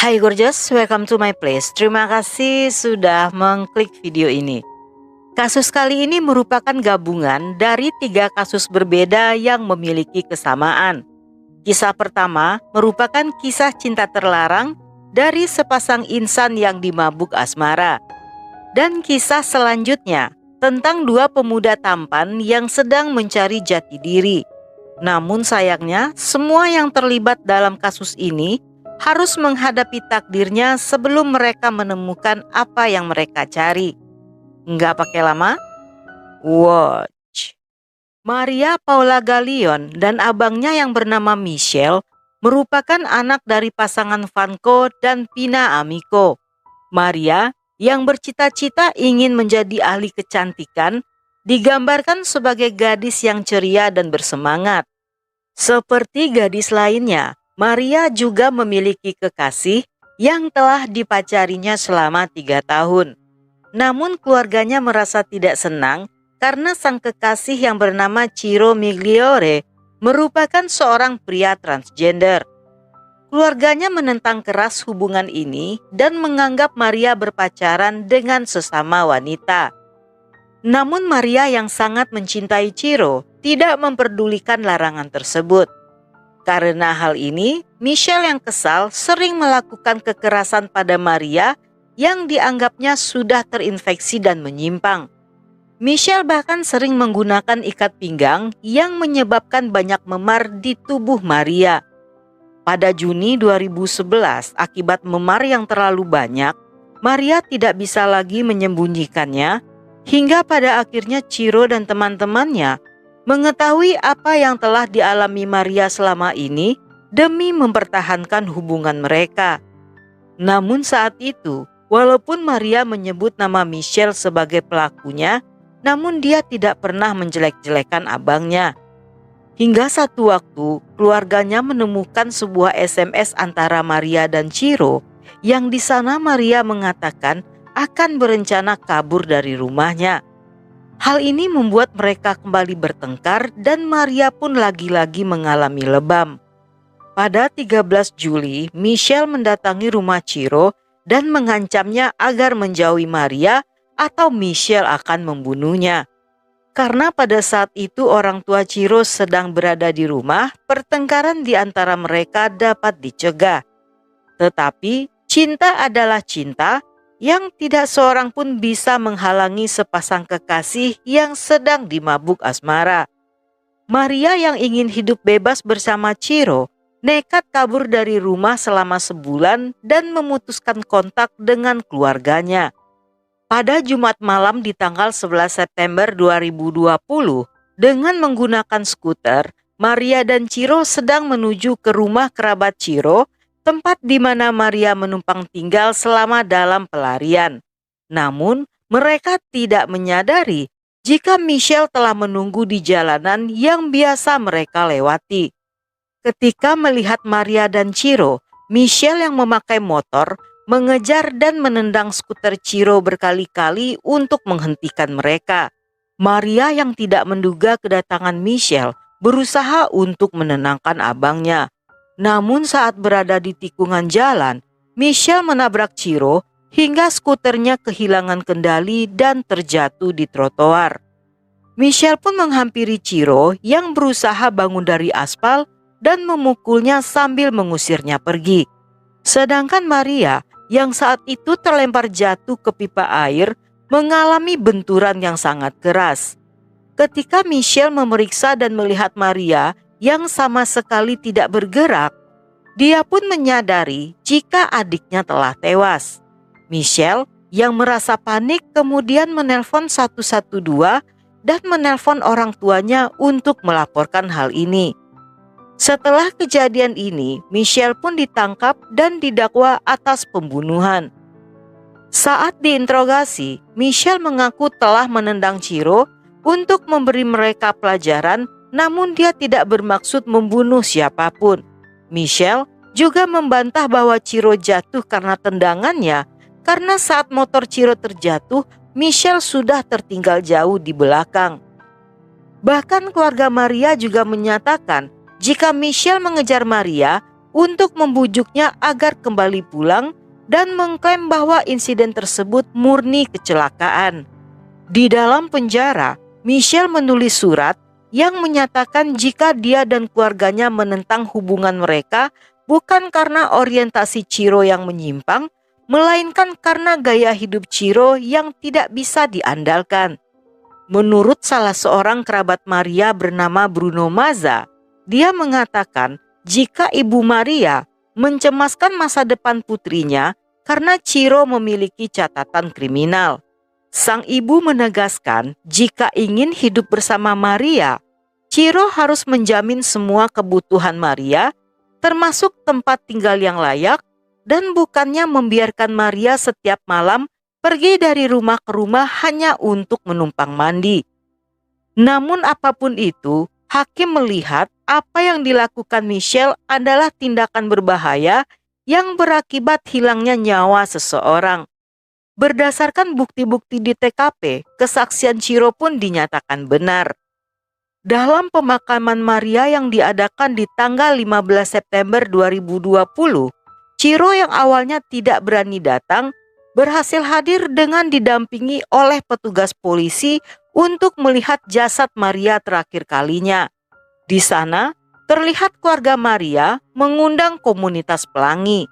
Hai gorgeous, welcome to my place. Terima kasih sudah mengklik video ini. Kasus kali ini merupakan gabungan dari 3 kasus berbeda yang memiliki kesamaan. Kisah pertama merupakan kisah cinta terlarang dari sepasang insan yang dimabuk asmara. Dan kisah selanjutnya tentang 2 pemuda tampan yang sedang mencari jati diri. Namun sayangnya, semua yang terlibat dalam kasus ini harus menghadapi takdirnya sebelum mereka menemukan apa yang mereka cari. Nggak pakai lama? Watch. Maria Paula Gallion dan abangnya yang bernama Michelle merupakan anak dari pasangan Vanco dan Pina Amico. Maria yang bercita-cita ingin menjadi ahli kecantikan digambarkan sebagai gadis yang ceria dan bersemangat. Seperti gadis lainnya, Maria juga memiliki kekasih yang telah dipacarinya selama 3 tahun. Namun keluarganya merasa tidak senang karena sang kekasih yang bernama Ciro Migliore merupakan seorang pria transgender. Keluarganya menentang keras hubungan ini dan menganggap Maria berpacaran dengan sesama wanita. Namun Maria yang sangat mencintai Ciro tidak memperdulikan larangan tersebut. Karena hal ini, Michelle yang kesal sering melakukan kekerasan pada Maria yang dianggapnya sudah terinfeksi dan menyimpang. Michelle bahkan sering menggunakan ikat pinggang yang menyebabkan banyak memar di tubuh Maria. Pada Juni 2011, akibat memar yang terlalu banyak, Maria tidak bisa lagi menyembunyikannya, hingga pada akhirnya Ciro dan teman-temannya mengetahui apa yang telah dialami Maria selama ini demi mempertahankan hubungan mereka. Namun saat itu, walaupun Maria menyebut nama Michelle sebagai pelakunya, namun dia tidak pernah menjelek-jelekan abangnya. Hingga satu waktu, keluarganya menemukan sebuah SMS antara Maria dan Ciro, yang di sana Maria mengatakan akan berencana kabur dari rumahnya. Hal ini membuat mereka kembali bertengkar dan Maria pun lagi-lagi mengalami lebam. Pada 13 Juli, Michelle mendatangi rumah Ciro dan mengancamnya agar menjauhi Maria atau Michelle akan membunuhnya. Karena pada saat itu orang tua Ciro sedang berada di rumah, pertengkaran di antara mereka dapat dicegah. Tetapi cinta adalah cinta, yang tidak seorang pun bisa menghalangi sepasang kekasih yang sedang dimabuk asmara. Maria yang ingin hidup bebas bersama Ciro nekat kabur dari rumah selama sebulan dan memutuskan kontak dengan keluarganya. Pada Jumat malam di tanggal 11 September 2020, dengan menggunakan skuter, Maria dan Ciro sedang menuju ke rumah kerabat Ciro, tempat di mana Maria menumpang tinggal selama dalam pelarian. Namun, mereka tidak menyadari jika Michelle telah menunggu di jalanan yang biasa mereka lewati. Ketika melihat Maria dan Ciro, Michelle yang memakai motor mengejar dan menendang skuter Ciro berkali-kali untuk menghentikan mereka. Maria yang tidak menduga kedatangan Michelle berusaha untuk menenangkan abangnya. Namun saat berada di tikungan jalan, Michelle menabrak Ciro hingga skuternya kehilangan kendali dan terjatuh di trotoar. Michelle pun menghampiri Ciro yang berusaha bangun dari aspal dan memukulnya sambil mengusirnya pergi. Sedangkan Maria yang saat itu terlempar jatuh ke pipa air mengalami benturan yang sangat keras. Ketika Michelle memeriksa dan melihat Maria yang sama sekali tidak bergerak, dia pun menyadari jika adiknya telah tewas. Michelle yang merasa panik kemudian menelpon 112 dan menelpon orang tuanya untuk melaporkan hal ini. Setelah kejadian ini, Michelle pun ditangkap dan didakwa atas pembunuhan. Saat diinterogasi, Michelle mengaku telah menendang Ciro untuk memberi mereka pelajaran, namun dia tidak bermaksud membunuh siapapun. Michelle juga membantah bahwa Ciro jatuh karena tendangannya, karena saat motor Ciro terjatuh, Michelle sudah tertinggal jauh di belakang. Bahkan keluarga Maria juga menyatakan jika Michelle mengejar Maria untuk membujuknya agar kembali pulang dan mengklaim bahwa insiden tersebut murni kecelakaan. Di dalam penjara, Michelle menulis surat yang menyatakan jika dia dan keluarganya menentang hubungan mereka bukan karena orientasi Chiro yang menyimpang, melainkan karena gaya hidup Chiro yang tidak bisa diandalkan. Menurut salah seorang kerabat Maria bernama Bruno Mazza, dia mengatakan jika Ibu Maria mencemaskan masa depan putrinya karena Chiro memiliki catatan kriminal. Sang ibu menegaskan jika ingin hidup bersama Maria, Chiro harus menjamin semua kebutuhan Maria, termasuk tempat tinggal yang layak, dan bukannya membiarkan Maria setiap malam pergi dari rumah ke rumah hanya untuk menumpang mandi. Namun apapun itu, hakim melihat apa yang dilakukan Michelle adalah tindakan berbahaya yang berakibat hilangnya nyawa seseorang. Berdasarkan bukti-bukti di TKP, kesaksian Chiro pun dinyatakan benar. Dalam pemakaman Maria yang diadakan di tanggal 15 September 2020, Chiro yang awalnya tidak berani datang, berhasil hadir dengan didampingi oleh petugas polisi untuk melihat jasad Maria terakhir kalinya. Di sana, terlihat keluarga Maria mengundang komunitas pelangi.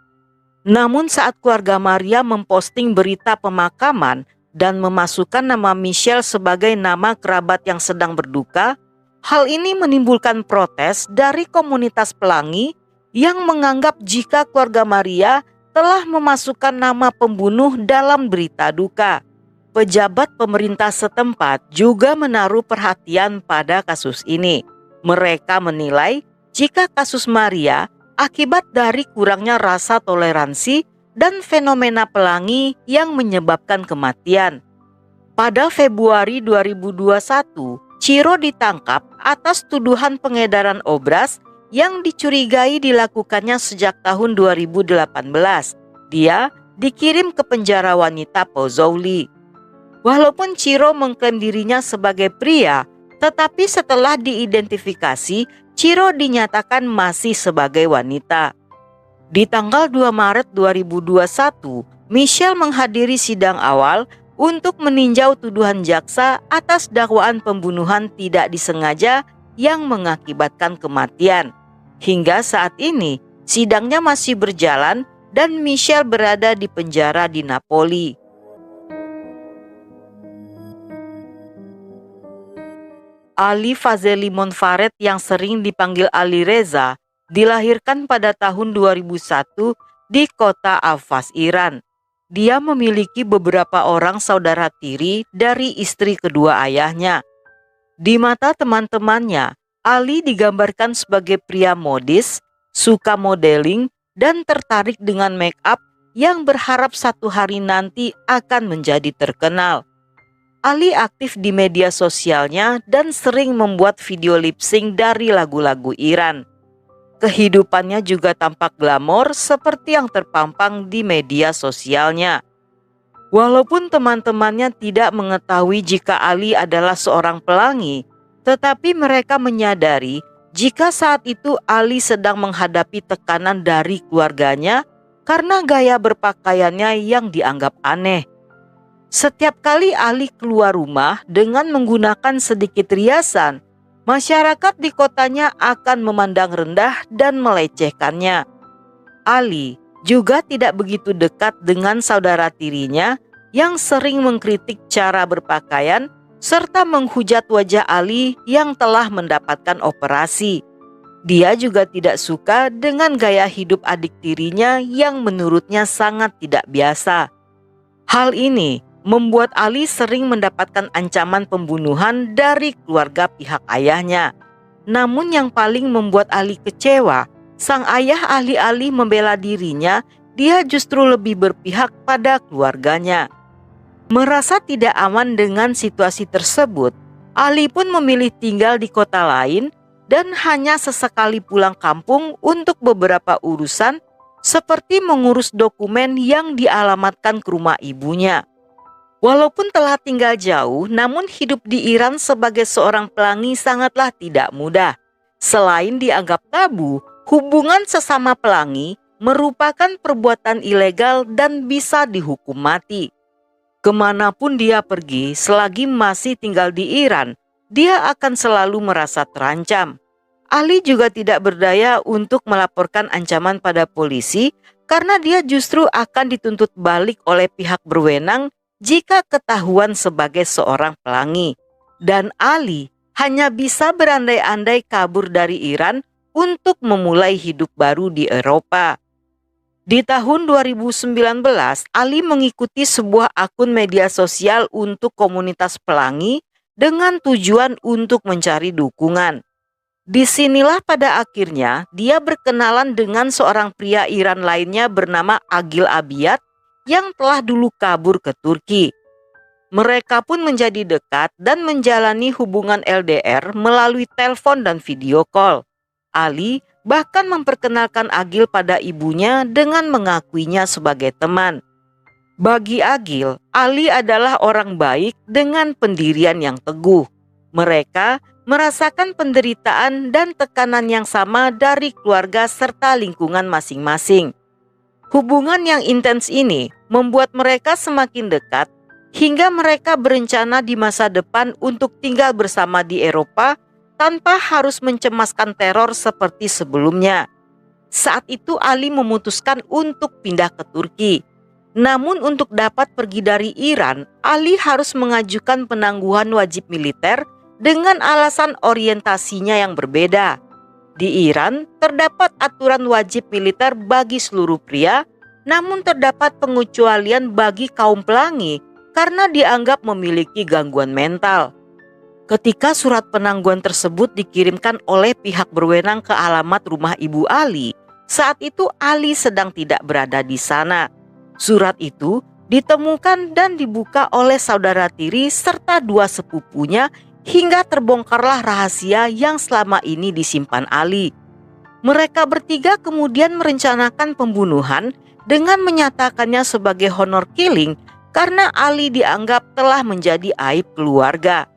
Namun saat keluarga Maria memposting berita pemakaman dan memasukkan nama Michelle sebagai nama kerabat yang sedang berduka, hal ini menimbulkan protes dari komunitas pelangi yang menganggap jika keluarga Maria telah memasukkan nama pembunuh dalam berita duka. Pejabat pemerintah setempat juga menaruh perhatian pada kasus ini. Mereka menilai jika kasus Maria akibat dari kurangnya rasa toleransi dan fenomena pelangi yang menyebabkan kematian. Pada Februari 2021, Chiro ditangkap atas tuduhan pengedaran obras yang dicurigai dilakukannya sejak tahun 2018. Dia dikirim ke penjara wanita Pozzuoli. Walaupun Chiro mengklaim dirinya sebagai pria, tetapi setelah diidentifikasi, Chiro dinyatakan masih sebagai wanita. Di tanggal 2 Maret 2021, Michelle menghadiri sidang awal untuk meninjau tuduhan jaksa atas dakwaan pembunuhan tidak disengaja yang mengakibatkan kematian. Hingga saat ini, sidangnya masih berjalan dan Michelle berada di penjara di Napoli. Ali Fazeli Monfaret yang sering dipanggil Ali Reza dilahirkan pada tahun 2001 di kota Afas, Iran. Dia memiliki beberapa orang saudara tiri dari istri kedua ayahnya. Di mata teman-temannya, Ali digambarkan sebagai pria modis, suka modeling, dan tertarik dengan make up yang berharap satu hari nanti akan menjadi terkenal. Ali aktif di media sosialnya dan sering membuat video lip sync dari lagu-lagu Iran. Kehidupannya juga tampak glamor seperti yang terpampang di media sosialnya. Walaupun teman-temannya tidak mengetahui jika Ali adalah seorang pelangi, tetapi mereka menyadari jika saat itu Ali sedang menghadapi tekanan dari keluarganya karena gaya berpakaiannya yang dianggap aneh. Setiap kali Ali keluar rumah dengan menggunakan sedikit riasan, masyarakat di kotanya akan memandang rendah dan melecehkannya. Ali juga tidak begitu dekat dengan saudara tirinya yang sering mengkritik cara berpakaian serta menghujat wajah Ali yang telah mendapatkan operasi. Dia juga tidak suka dengan gaya hidup adik tirinya yang menurutnya sangat tidak biasa. Hal ini membuat Ali sering mendapatkan ancaman pembunuhan dari keluarga pihak ayahnya. Namun yang paling membuat Ali kecewa, sang ayah alih-alih membela dirinya, dia justru lebih berpihak pada keluarganya. Merasa tidak aman dengan situasi tersebut, Ali pun memilih tinggal di kota lain dan hanya sesekali pulang kampung untuk beberapa urusan seperti mengurus dokumen yang dialamatkan ke rumah ibunya. Walaupun telah tinggal jauh, namun hidup di Iran sebagai seorang pelangi sangatlah tidak mudah. Selain dianggap tabu, Hubungan sesama pelangi merupakan perbuatan ilegal dan bisa dihukum mati. Kemanapun dia pergi selagi masih tinggal di Iran, dia akan selalu merasa terancam. Ali juga tidak berdaya untuk melaporkan ancaman pada polisi karena dia justru akan dituntut balik oleh pihak berwenang jika ketahuan sebagai seorang pelangi. Dan Ali hanya bisa berandai-andai kabur dari Iran untuk memulai hidup baru di Eropa. Di tahun 2019, Ali mengikuti sebuah akun media sosial untuk komunitas pelangi dengan tujuan untuk mencari dukungan. Disinilah pada akhirnya dia berkenalan dengan seorang pria Iran lainnya bernama Agil Abiyat yang telah dulu kabur ke Turki. Mereka pun menjadi dekat dan menjalani hubungan LDR melalui telepon dan video call. Ali bahkan memperkenalkan Agil pada ibunya dengan mengakuinya sebagai teman. Bagi Agil, Ali adalah orang baik dengan pendirian yang teguh. Mereka merasakan penderitaan dan tekanan yang sama dari keluarga serta lingkungan masing-masing. Hubungan yang intens ini membuat mereka semakin dekat hingga mereka berencana di masa depan untuk tinggal bersama di Eropa tanpa harus mencemaskan teror seperti sebelumnya. Saat itu Ali memutuskan untuk pindah ke Turki. Namun untuk dapat pergi dari Iran, Ali harus mengajukan penangguhan wajib militer dengan alasan orientasinya yang berbeda. Di Iran, terdapat aturan wajib militer bagi seluruh pria, namun terdapat pengecualian bagi kaum pelangi karena dianggap memiliki gangguan mental. Ketika surat penangguhan tersebut dikirimkan oleh pihak berwenang ke alamat rumah Ibu Ali, saat itu Ali sedang tidak berada di sana. Surat itu ditemukan dan dibuka oleh saudara tiri serta dua sepupunya hingga terbongkarlah rahasia yang selama ini disimpan Ali. Mereka bertiga kemudian merencanakan pembunuhan dengan menyatakannya sebagai honor killing karena Ali dianggap telah menjadi aib keluarga.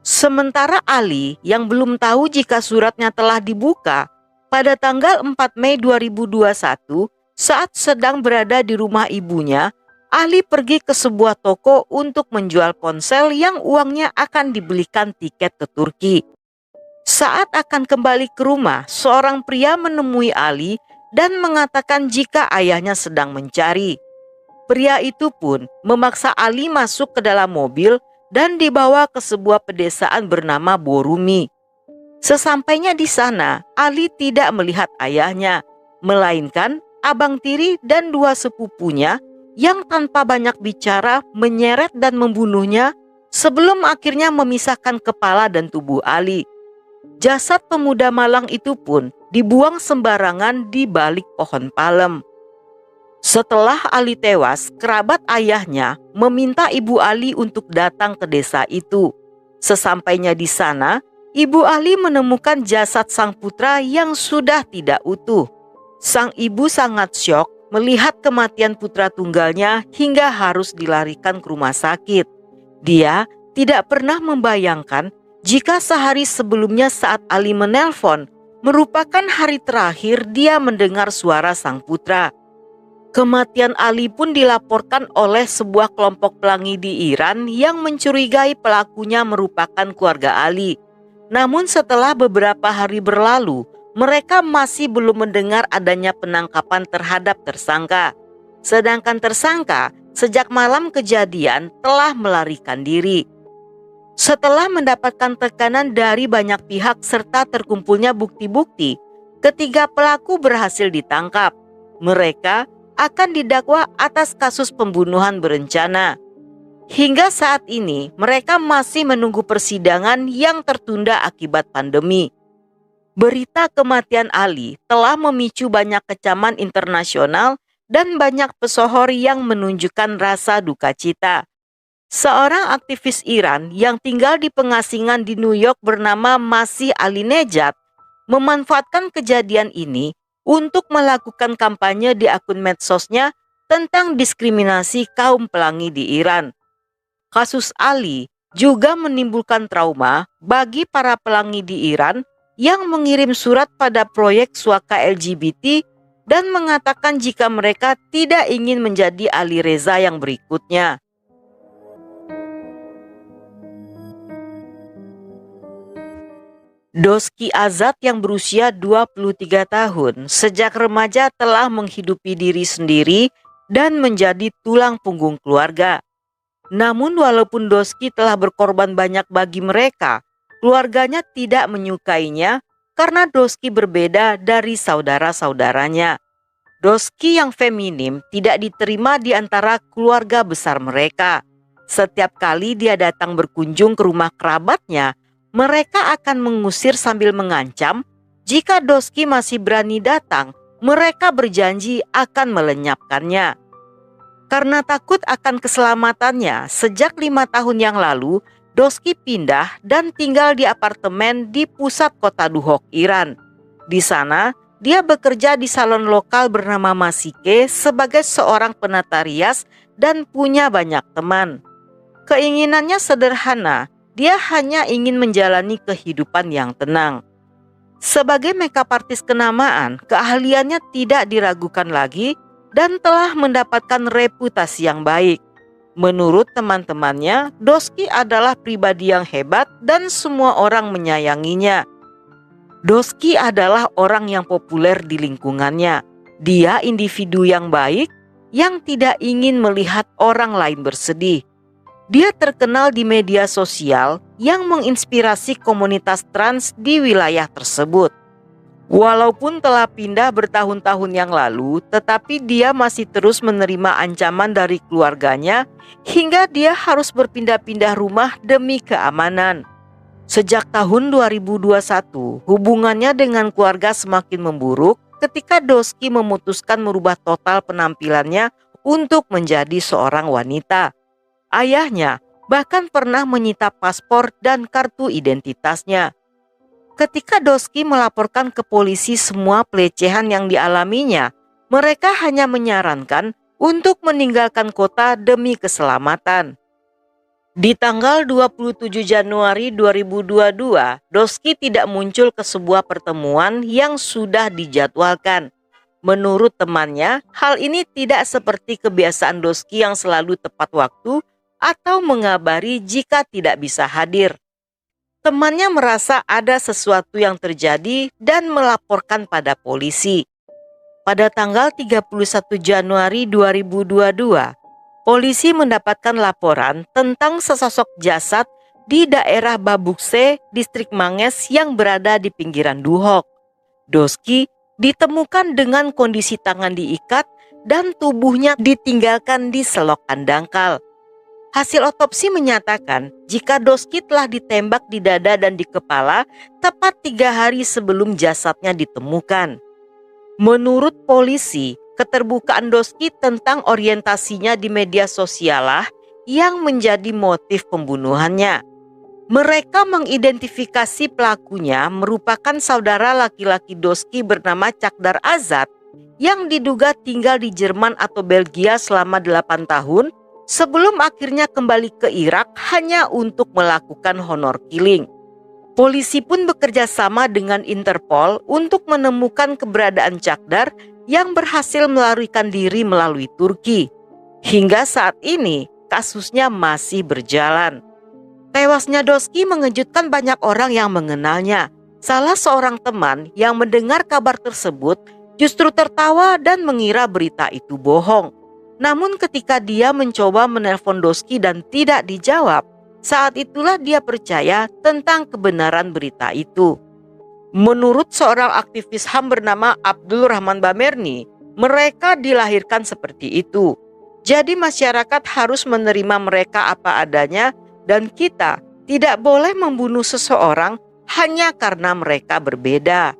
Sementara Ali yang belum tahu jika suratnya telah dibuka, pada tanggal 4 Mei 2021 saat sedang berada di rumah ibunya, Ali pergi ke sebuah toko untuk menjual ponsel yang uangnya akan dibelikan tiket ke Turki. Saat akan kembali ke rumah, seorang pria menemui Ali dan mengatakan jika ayahnya sedang mencari. Pria itu pun memaksa Ali masuk ke dalam mobil dan dibawa ke sebuah pedesaan bernama Borumi. Sesampainya di sana, Ali tidak melihat ayahnya, melainkan abang tiri dan dua sepupunya yang tanpa banyak bicara menyeret dan membunuhnya sebelum akhirnya memisahkan kepala dan tubuh Ali. Jasad pemuda malang itu pun dibuang sembarangan di balik pohon palem. Setelah Ali tewas, kerabat ayahnya meminta Ibu Ali untuk datang ke desa itu. Sesampainya di sana, Ibu Ali menemukan jasad sang putra yang sudah tidak utuh. Sang ibu sangat syok melihat kematian putra tunggalnya hingga harus dilarikan ke rumah sakit. Dia tidak pernah membayangkan jika sehari sebelumnya saat Ali menelpon merupakan hari terakhir dia mendengar suara sang putra. Kematian Ali pun dilaporkan oleh sebuah kelompok pelangi di Iran yang mencurigai pelakunya merupakan keluarga Ali. Namun setelah beberapa hari berlalu, mereka masih belum mendengar adanya penangkapan terhadap tersangka. Sedangkan tersangka sejak malam kejadian telah melarikan diri. Setelah mendapatkan tekanan dari banyak pihak serta terkumpulnya bukti-bukti, ketiga pelaku berhasil ditangkap. Mereka akan didakwa atas kasus pembunuhan berencana. Hingga saat ini mereka masih menunggu persidangan yang tertunda akibat pandemi. Berita kematian Ali telah memicu banyak kecaman internasional dan banyak pesohor yang menunjukkan rasa duka cita. Seorang aktivis Iran yang tinggal di pengasingan di New York bernama Masih Alinejad memanfaatkan kejadian ini untuk melakukan kampanye di akun medsosnya tentang diskriminasi kaum pelangi di Iran. Kasus Ali juga menimbulkan trauma bagi para pelangi di Iran yang mengirim surat pada proyek Suaka LGBT dan mengatakan jika mereka tidak ingin menjadi Ali Reza yang berikutnya. Doski Azad yang berusia 23 tahun sejak remaja telah menghidupi diri sendiri dan menjadi tulang punggung keluarga. Namun walaupun Doski telah berkorban banyak bagi mereka, keluarganya tidak menyukainya karena Doski berbeda dari saudara-saudaranya. Doski yang feminim tidak diterima di antara keluarga besar mereka. Setiap kali dia datang berkunjung ke rumah kerabatnya, mereka akan mengusir sambil mengancam. Jika Doski masih berani datang, mereka berjanji akan melenyapkannya. Karena takut akan keselamatannya, sejak 5 tahun yang lalu, Doski pindah dan tinggal di apartemen di pusat kota Duhok, Iran. Di sana, dia bekerja di salon lokal bernama Masike sebagai seorang penata rias dan punya banyak teman. Keinginannya sederhana, dia hanya ingin menjalani kehidupan yang tenang. Sebagai makeup artist kenamaan, keahliannya tidak diragukan lagi dan telah mendapatkan reputasi yang baik. Menurut teman-temannya, Doski adalah pribadi yang hebat dan semua orang menyayanginya. Doski adalah orang yang populer di lingkungannya. Dia individu yang baik yang tidak ingin melihat orang lain bersedih. Dia terkenal di media sosial yang menginspirasi komunitas trans di wilayah tersebut. Walaupun telah pindah bertahun-tahun yang lalu, tetapi dia masih terus menerima ancaman dari keluarganya hingga dia harus berpindah-pindah rumah demi keamanan. Sejak tahun 2021, hubungannya dengan keluarga semakin memburuk ketika Doski memutuskan merubah total penampilannya untuk menjadi seorang wanita. Ayahnya bahkan pernah menyita paspor dan kartu identitasnya. Ketika Doski melaporkan ke polisi semua pelecehan yang dialaminya, mereka hanya menyarankan untuk meninggalkan kota demi keselamatan. Di tanggal 27 Januari 2022, Doski tidak muncul ke sebuah pertemuan yang sudah dijadwalkan. Menurut temannya, hal ini tidak seperti kebiasaan Doski yang selalu tepat waktu atau mengabari jika tidak bisa hadir. Temannya merasa ada sesuatu yang terjadi dan melaporkan pada polisi. Pada tanggal 31 Januari 2022, polisi mendapatkan laporan tentang sesosok jasad di daerah Babukse, distrik Manges yang berada di pinggiran Duhok. Doski ditemukan dengan kondisi tangan diikat dan tubuhnya ditinggalkan di selokan dangkal. Hasil otopsi menyatakan jika Doski telah ditembak di dada dan di kepala tepat 3 hari sebelum jasadnya ditemukan. Menurut polisi, keterbukaan Doski tentang orientasinya di media sosial lah yang menjadi motif pembunuhannya. Mereka mengidentifikasi pelakunya merupakan saudara laki-laki Doski bernama Cakdar Azad yang diduga tinggal di Jerman atau Belgia selama 8 tahun sebelum akhirnya kembali ke Irak hanya untuk melakukan honor killing. Polisi pun bekerja sama dengan Interpol untuk menemukan keberadaan Cakdar yang berhasil melarikan diri melalui Turki. Hingga saat ini, kasusnya masih berjalan. Tewasnya Doski mengejutkan banyak orang yang mengenalnya. Salah seorang teman yang mendengar kabar tersebut justru tertawa dan mengira berita itu bohong. Namun ketika dia mencoba menelpon Doski dan tidak dijawab, saat itulah dia percaya tentang kebenaran berita itu. Menurut seorang aktivis HAM bernama Abdul Rahman Bamerni, mereka dilahirkan seperti itu. Jadi masyarakat harus menerima mereka apa adanya dan kita tidak boleh membunuh seseorang hanya karena mereka berbeda.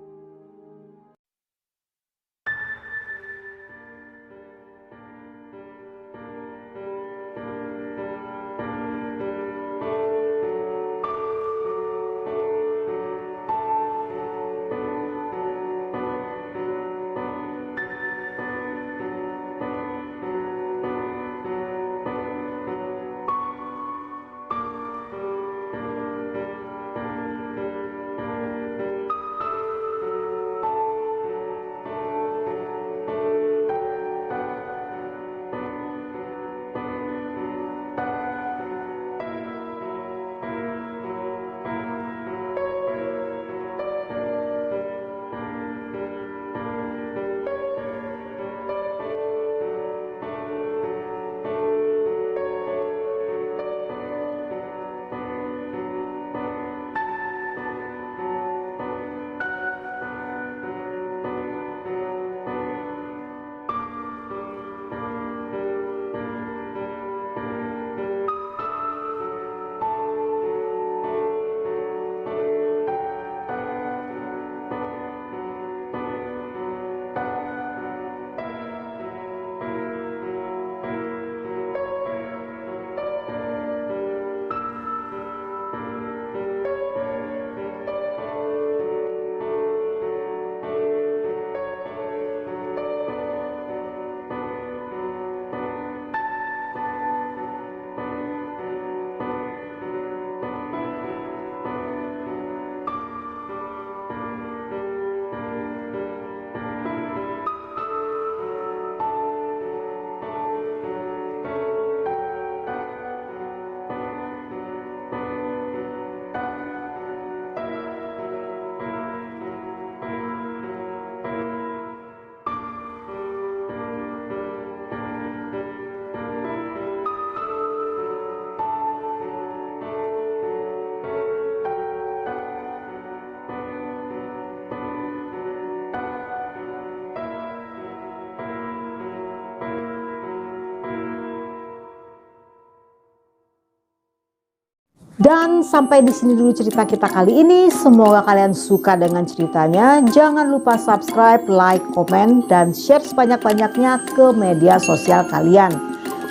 Dan sampai di sini dulu cerita kita kali ini. Semoga kalian suka dengan ceritanya. Jangan lupa subscribe, like, komen, dan share sebanyak-banyaknya ke media sosial kalian.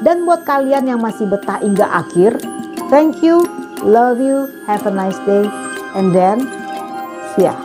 Dan buat kalian yang masih betah hingga akhir, thank you, love you, have a nice day, and then see ya.